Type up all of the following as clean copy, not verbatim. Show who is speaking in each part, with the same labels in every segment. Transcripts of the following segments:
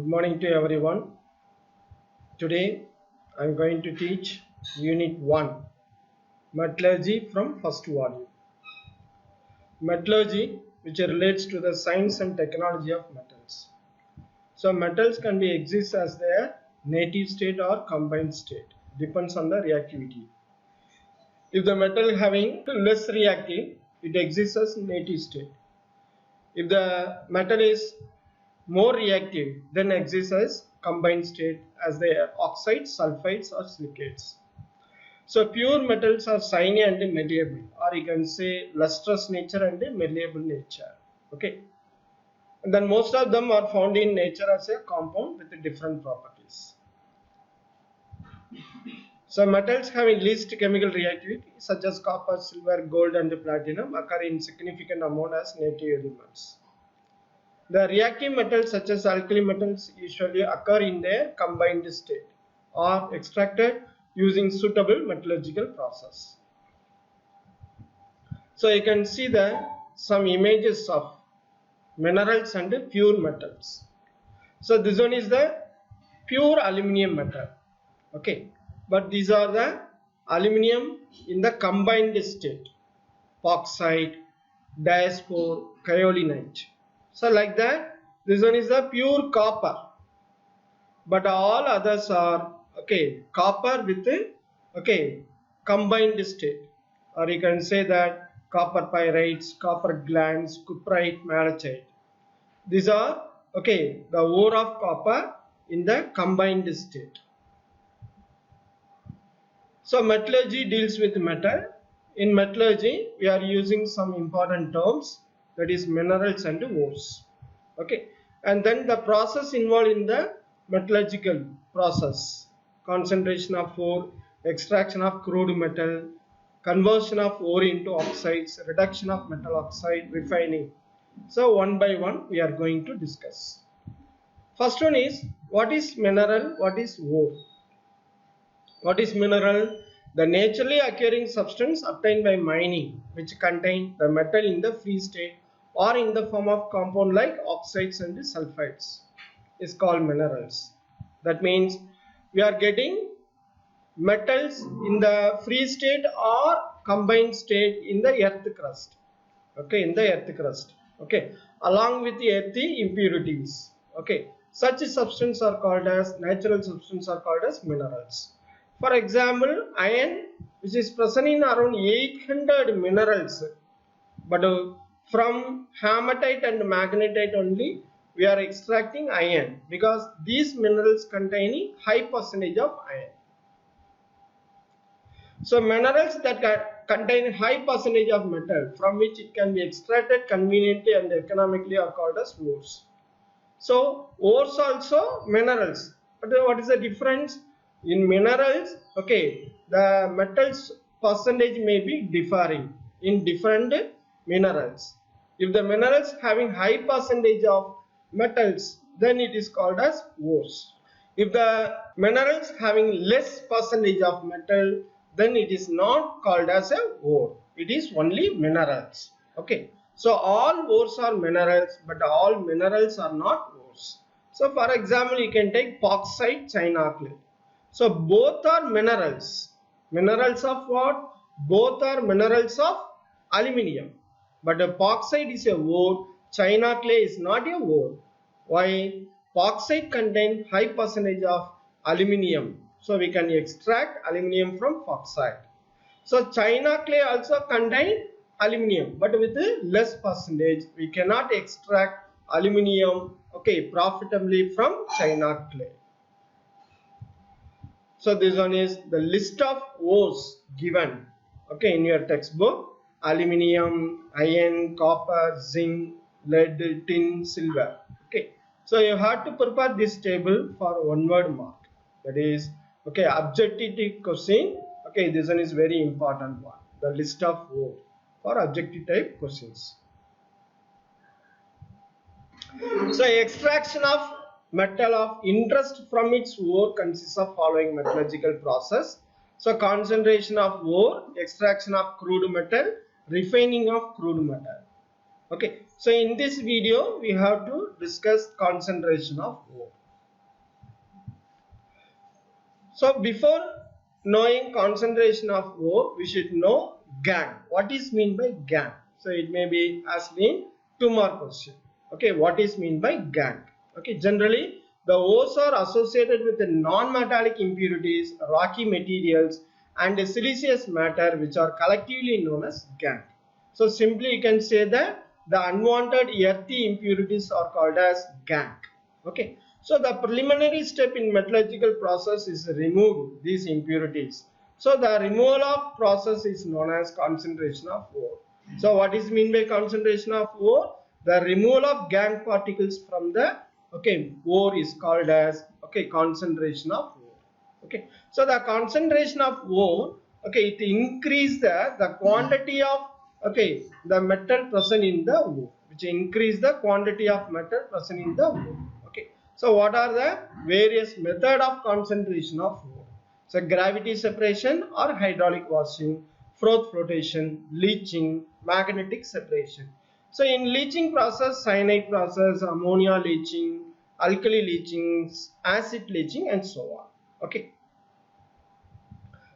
Speaker 1: Good morning to everyone. Today I am going to teach Unit 1 Metallurgy from first volume. Metallurgy, which relates to the science and technology of metals. So metals can be exist as their native state or combined state, depends on the reactivity. If the metal having less reactive, it exists as native state. If the metal is more reactive, then exists as combined state as they are oxides, sulfides or silicates. So pure metals are shiny and malleable, or you can say lustrous nature and malleable nature. Okay. And then most of them are found in nature as a compound with different properties. So metals having least chemical reactivity such as copper, silver, gold and platinum occur in significant amount as native elements. The reactive metals such as alkali metals usually occur in their combined state or extracted using suitable metallurgical process. So you can see some images of minerals and pure metals. So this one is the pure aluminium metal. Okay, but these are the aluminium in the combined state: bauxite, diaspore, kaolinite. So like that, this one is the pure copper, but all others are copper with combined state, or you can say that copper pyrites, copper glands, cuprite, malachite. These are the ore of copper in the combined state. So metallurgy deals with metal. In metallurgy, we are using some important terms, that is minerals and ores. Okay, and then the process involved in the metallurgical process: concentration of ore, extraction of crude metal, conversion of ore into oxides, reduction of metal oxide, refining. So one by one we are going to discuss. First one is, what is mineral, what is ore? What is mineral? The naturally occurring substance obtained by mining which contain the metal in the free state or in the form of compound like oxides and sulfides is called minerals. That means we are getting metals in the free state or combined state in the earth crust. Okay, in the earth crust. Okay, along with the earthy impurities. Okay, such substances are called as natural substances are called as minerals. For example, iron, which is present in around 800 minerals, but from hematite and magnetite only we are extracting iron, because these minerals containing high percentage of iron. So minerals that contain high percentage of metal from which it can be extracted conveniently and economically are called as ores. So ores also minerals, but what is the difference? In minerals, the metals percentage may be differing in different minerals. If the minerals having high percentage of metals, then it is called as ores. If the minerals having less percentage of metal, then it is not called as a ore. It is only minerals. Okay. So all ores are minerals, but all minerals are not ores. So for example, you can take bauxite, china clay. So both are minerals. Minerals of what? Both are minerals of aluminium. But a bauxite is a ore, china clay is not a ore. Why? Bauxite contains high percentage of aluminium. So we can extract aluminium from bauxite. So china clay also contains aluminium, but with a less percentage. We cannot extract aluminium profitably from china clay. So this one is the list of ores given in your textbook: aluminium, iron, copper, zinc, lead, tin, silver. So you have to prepare this table for one word mark, that is objective question. This one is very important one, the list of ore for objective type questions. So extraction of metal of interest from its ore consists of following metallurgical process. So concentration of ore, extraction of crude metal, refining of crude metal. Okay, so in this video we have to discuss concentration of ore. So before knowing concentration of ore, we should know gangue. What is mean by gangue? So it may be asked in 2 mark question. Okay, what is mean by gangue? Okay, generally the ores are associated with the non-metallic impurities, rocky materials, and a siliceous matter which are collectively known as gangue. So simply you can say that the unwanted earthy impurities are called as gangue. Okay. So the preliminary step in metallurgical process is remove these impurities. So the removal of process is known as concentration of ore. So what is mean by concentration of ore? The removal of gangue particles from the ore is called as concentration of ore. Okay. So the concentration of ore, it increase the quantity of the metal present in the ore, which increase the quantity of metal present in the ore. Okay. So what are the various method of concentration of ore? So gravity separation or hydraulic washing, froth flotation, leaching, magnetic separation. So in leaching process, cyanide process, ammonia leaching, alkali leaching, acid leaching, and so on. Okay.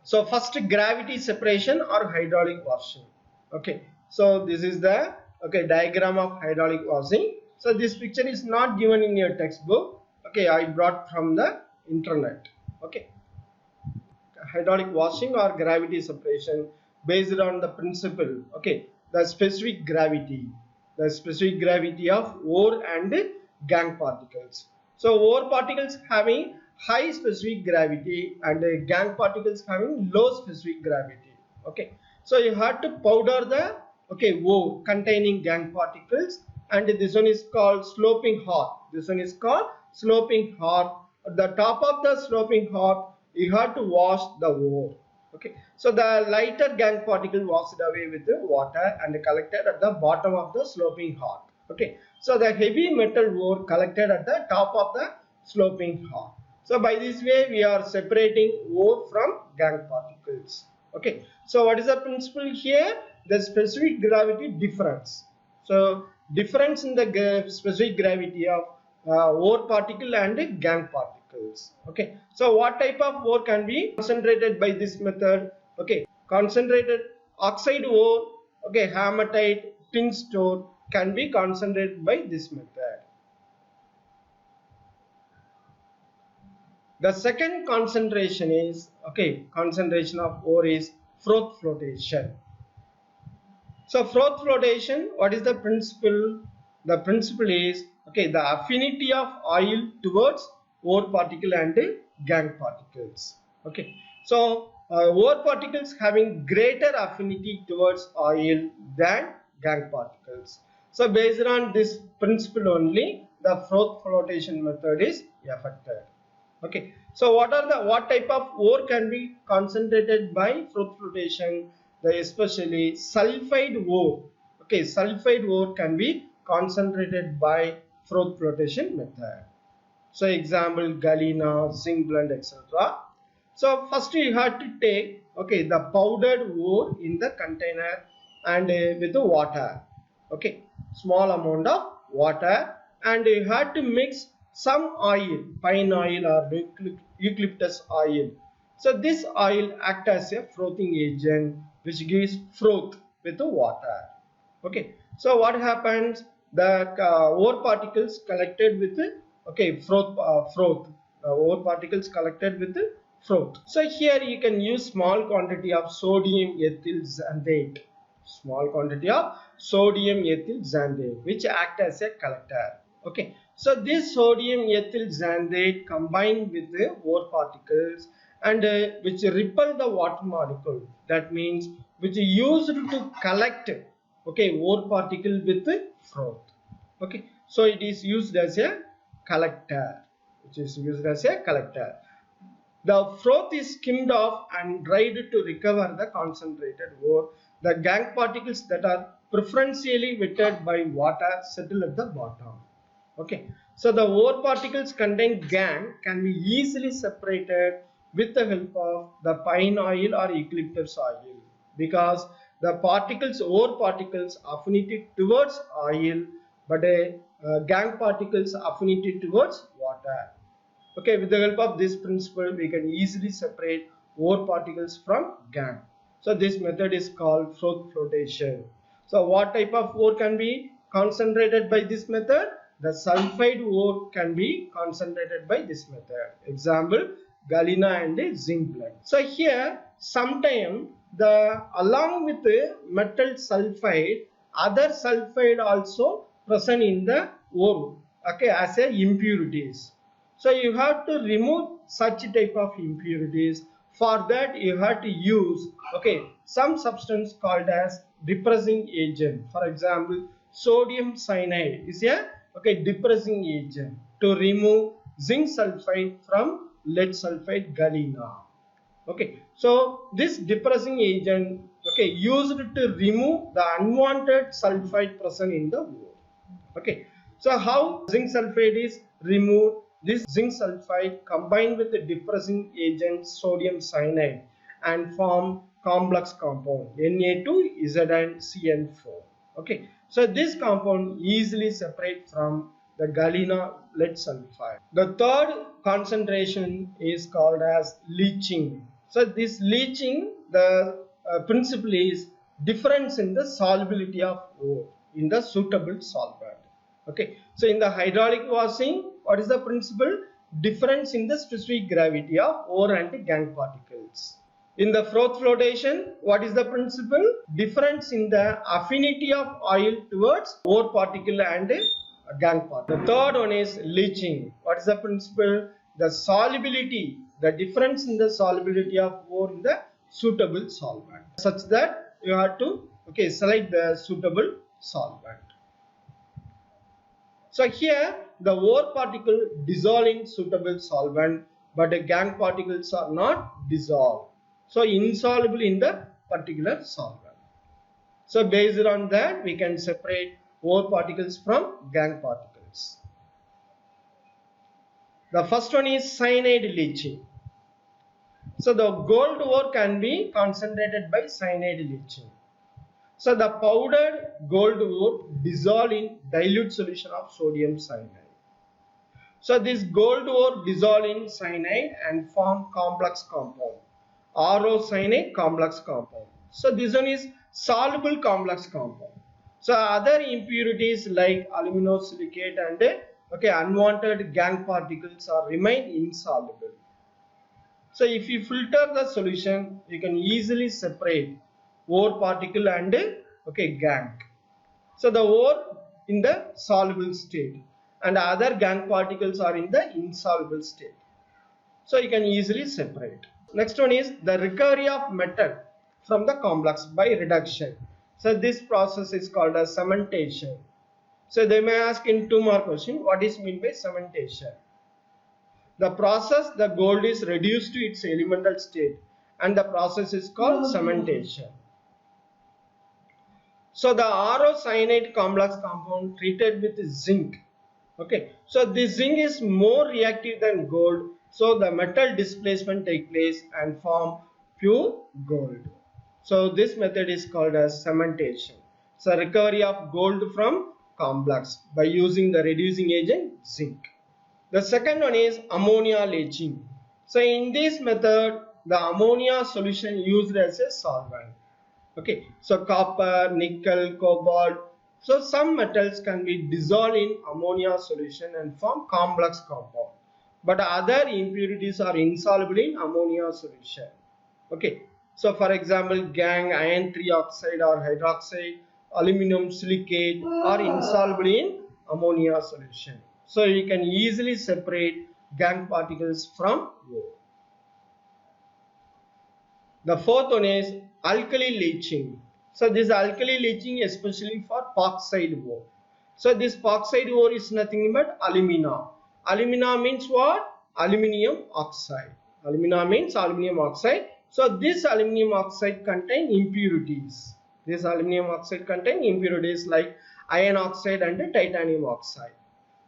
Speaker 1: So first, gravity separation or hydraulic washing. Okay. So this is the diagram of hydraulic washing. So this picture is not given in your textbook. Okay, I brought from the internet. Okay. Hydraulic washing or gravity separation based on the principle. Okay, the specific gravity of ore and gangue particles. So ore particles having high specific gravity and gangue particles having low specific gravity. Okay, so you have to powder the ore containing gangue particles, and this one is called sloping hearth. This one is called sloping hearth. At the top of the sloping hearth, you have to wash the ore. Okay, so the lighter gangue particle washed away with the water and collected at the bottom of the sloping hearth. Okay, so the heavy metal ore collected at the top of the sloping hearth. So by this way we are separating ore from gangue particles. Okay, so what is the principle here? The specific gravity difference. So difference in the specific gravity of ore particle and gangue particles. Okay, so what type of ore can be concentrated by this method? Okay, concentrated oxide ore, hematite, tin store can be concentrated by this method. The second concentration is concentration of ore is froth flotation. So froth flotation, what is the principle? The principle is the affinity of oil towards ore particle and gangue particles. Okay, so ore particles having greater affinity towards oil than gangue particles. So based on this principle only, the froth flotation method is effected. Okay, so what type of ore can be concentrated by froth flotation? Especially sulfide ore. Okay, sulfide ore can be concentrated by froth flotation method. So example, galena, zinc blende, etc. So first you have to take the powdered ore in the container and with the water. Okay, small amount of water, and you have to mix some oil, pine oil or eucalyptus oil. So this oil acts as a frothing agent which gives froth with the water. Okay, so what happens? The ore particles collected with froth. Ore particles collected with froth. So here you can use small quantity of sodium ethyl xanthate. Small quantity of sodium ethyl xanthate which act as a collector. Okay, so this sodium ethyl xanthate combined with the ore particles and which repel the water molecule. That means which is used to collect ore particle with froth. Okay, so it is used as a collector. The froth is skimmed off and dried to recover the concentrated ore. The gangue particles that are preferentially wetted by water settle at the bottom. Okay, so the ore particles contain gangue can be easily separated with the help of the pine oil or eucalyptus oil, because the ore particles affinity towards oil, but gangue particles affinity towards water. Okay, with the help of this principle, we can easily separate ore particles from gangue. So this method is called Froth flotation. So what type of ore can be concentrated by this method? The sulfide ore can be concentrated by this method. Example, galena and zinc blende. So here, sometime along with the metal sulfide, other sulfide also present in the ore. Okay, as a impurities. So you have to remove such type of impurities. For that you have to use some substance called as depressing agent. For example, sodium cyanide is a depressing agent to remove zinc sulfide from lead sulfide galena. Okay, so this depressing agent used to remove the unwanted sulfide present in the ore. Okay, so how zinc sulfide is removed? This zinc sulfide combined with the depressing agent sodium cyanide and form complex compound Na2Zn4. Okay, so this compound easily separate from the galena lead sulfide. The third concentration is called as leaching. So this leaching, the principle is difference in the solubility of ore in the suitable solvent. Okay, so in the hydraulic washing, what is the principle? Difference in the specific gravity of ore and gangue particles. In the froth flotation, what is the principle? Difference in the affinity of oil towards ore particle and gangue particle. The third one is leaching. What is the principle? The solubility, the difference in the solubility of ore in the suitable solvent, such that you have to select the suitable solvent. So here the ore particle dissolve in suitable solvent, but the gangue particles are not dissolved. So insoluble in the particular solvent. So based on that, we can separate ore particles from gangue particles. The first one is cyanide leaching. So the gold ore can be concentrated by cyanide leaching. So the powdered gold ore dissolve in dilute solution of sodium cyanide. So this gold ore dissolve in cyanide and form complex compound, RO-cyanide complex compound. So this one is soluble complex compound. So other impurities like aluminosilicate and unwanted gangue particles are remain insoluble. So if you filter the solution, you can easily separate ore particle and gangue. So the ore in the soluble state and other gangue particles are in the insoluble state. So you can easily separate. Next one is the recovery of metal from the complex by reduction. So this process is called as cementation. So they may ask in 2 more questions, what is meant by cementation? The process, the gold is reduced to its elemental state and the process is called cementation. So the RO-cyanide complex compound treated with zinc. Okay, so this zinc is more reactive than gold, so the metal displacement take place and form pure gold. So this method is called as cementation. So recovery of gold from complex by using the reducing agent zinc. The second one is ammonia leaching. So in this method, the ammonia solution used as a solvent. Okay, so copper, nickel, cobalt. So some metals can be dissolved in ammonia solution and form complex compound. But other impurities are insoluble in ammonia solution. Okay, so for example, gangue, iron 3 oxide or hydroxide, aluminum silicate are insoluble in ammonia solution. So you can easily separate gangue particles from ore. The fourth one is alkali leaching. So this alkali leaching especially for bauxite ore. So this bauxite ore is nothing but alumina. Alumina means what? Aluminium oxide. Alumina means aluminium oxide. So this aluminium oxide contain impurities. This aluminium oxide contain impurities like iron oxide and titanium oxide.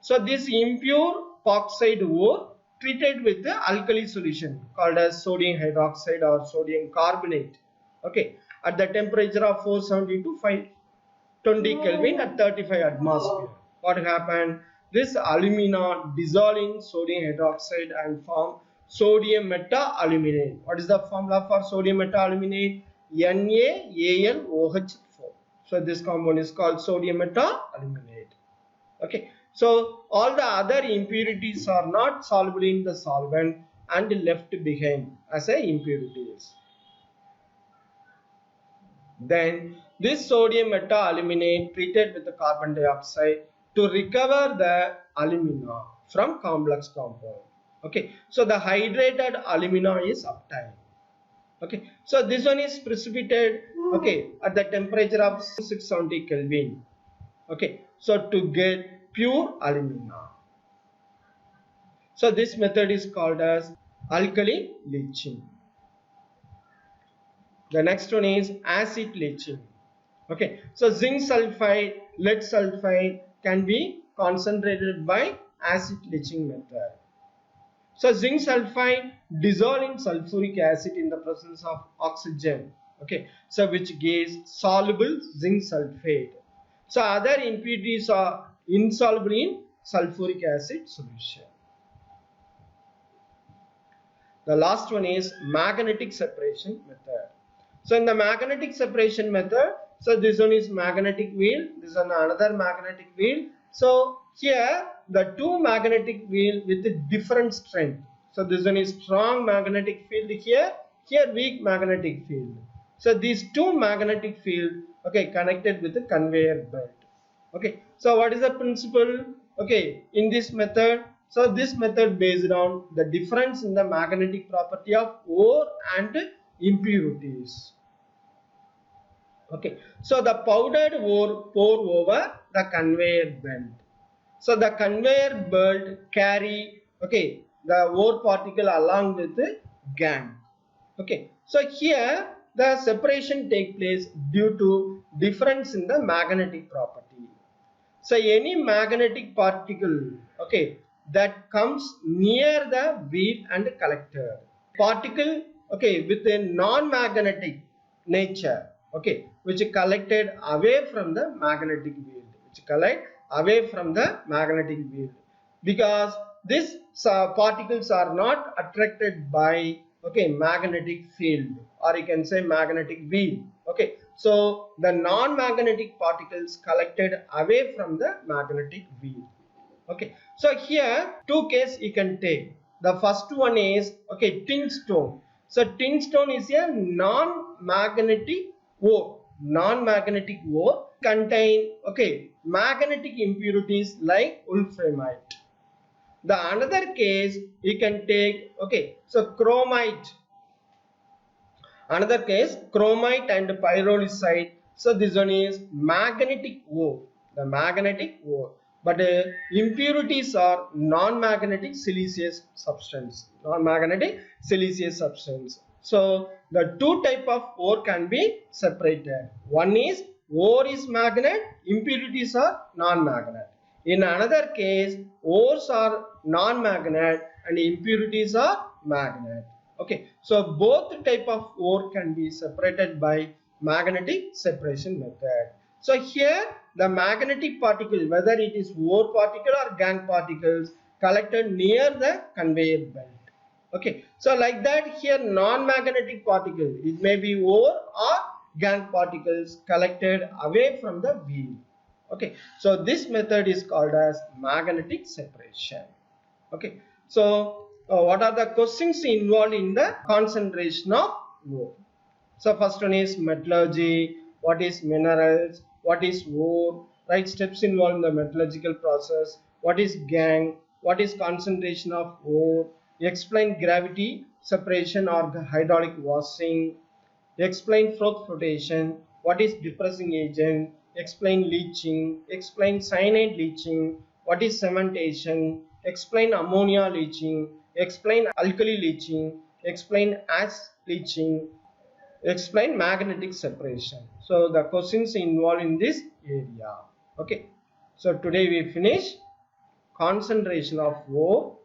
Speaker 1: So this impure bauxite ore treated with the alkali solution called as sodium hydroxide or sodium carbonate. Okay, at the temperature of 470 to 520 Kelvin at 35 atmosphere. What happened? this alumina dissolve in sodium hydroxide and form sodium meta-aluminate. What is the formula for sodium meta-aluminate? NaAlOH4. So this compound is called sodium meta-aluminate. Okay. So all the other impurities are not soluble in the solvent and left behind as a impurities. Then this sodium meta-aluminate treated with the carbon dioxide to recover the alumina from complex compound. Okay, so the hydrated alumina is obtained. Okay, so this one is precipitated, okay, at the temperature of 670 Kelvin. Okay, so to get pure alumina. So this method is called as alkali leaching. The next one is acid leaching. Okay, so zinc sulfide, lead sulfide can be concentrated by acid leaching method. So zinc sulfide dissolve in sulfuric acid in the presence of oxygen. Okay, so which gives soluble zinc sulfate. So other impurities are insoluble in sulfuric acid solution. The last one is magnetic separation method. So in the magnetic separation method, so this one is magnetic wheel, this one another magnetic wheel. So here the two magnetic wheel with different strength. So this one is strong magnetic field here weak magnetic field. So these two magnetic field, okay, connected with the conveyor belt. Okay, so what is the principle? Okay, in this method, so this method based on the difference in the magnetic property of ore and impurities. Okay, so the powdered ore pour over the conveyor belt. So the conveyor belt carry, okay, the ore particle along with the gangue. Okay, so here the separation take place due to difference in the magnetic property. So any magnetic particle, okay, that comes near the wheel and collector, particle, okay, with a non-magnetic nature, okay, which collected away from the magnetic field, because these particles are not attracted by, okay, magnetic field, or you can say magnetic wheel. Okay, so the non-magnetic particles collected away from the magnetic wheel. Okay, so here two cases you can take. The first one is, okay, tin stone. So tin stone is a non-magnetic ore. Non-magnetic ore contain, okay, magnetic impurities like wolframite. The another case you can take, okay, so chromite. Another case, chromite and pyrolusite. So this one is magnetic ore, the magnetic ore. But impurities are non-magnetic siliceous substance. Non-magnetic siliceous substance. So the two type of ore can be separated. One is ore is magnet, impurities are non-magnet. In another case, ores are non-magnet and impurities are magnet. Okay, so both type of ore can be separated by magnetic separation method. So here the magnetic particle, whether it is ore particle or gangue particles, collected near the conveyor belt. Okay, so like that here non-magnetic particle, it may be ore or gangue particles collected away from the wheel. Okay, so this method is called as magnetic separation. Okay, so what are the questions involved in the concentration of ore? So first one is metallurgy, what is minerals, what is ore, right, steps involved in the metallurgical process, what is gangue, what is concentration of ore, explain gravity separation or the hydraulic washing, explain froth flotation, what is depressing agent, explain leaching, explain cyanide leaching, what is cementation, explain ammonia leaching, explain alkali leaching, explain ash leaching, explain magnetic separation. So the questions involved in this area. Okay, so today we finish concentration of ore.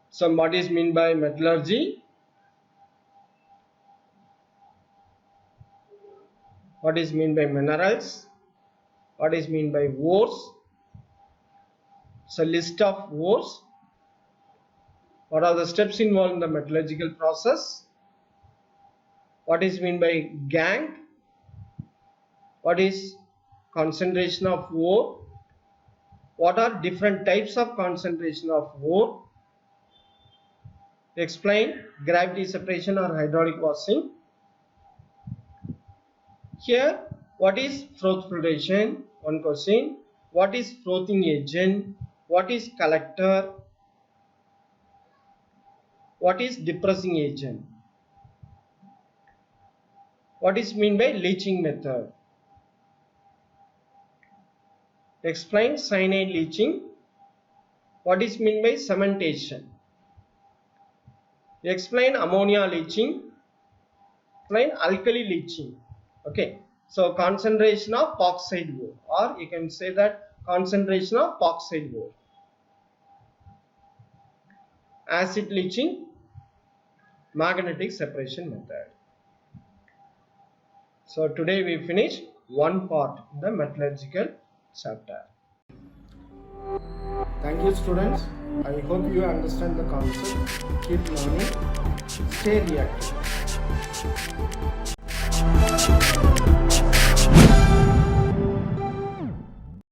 Speaker 1: So what is mean by metallurgy? what is mean by minerals, what is mean by ores, so list of ores, what are the steps involved in the metallurgical process, what is mean by gangue, what is concentration of ore, what are different types of concentration of ore, explain gravity separation or hydraulic washing. Here, what is froth filtration? One question. What is frothing agent? What is collector? What is depressing agent? What is mean by leaching method? Explain cyanide leaching. What is mean by cementation? Explain ammonia leaching. Explain alkali leaching. Okay, so concentration of bauxite ore, or you can say that concentration of bauxite ore. Acid leaching, magnetic separation method. So today we finished one part in the metallurgical chapter. Thank you, students. I hope you understand the concept. Keep learning. Stay reactive.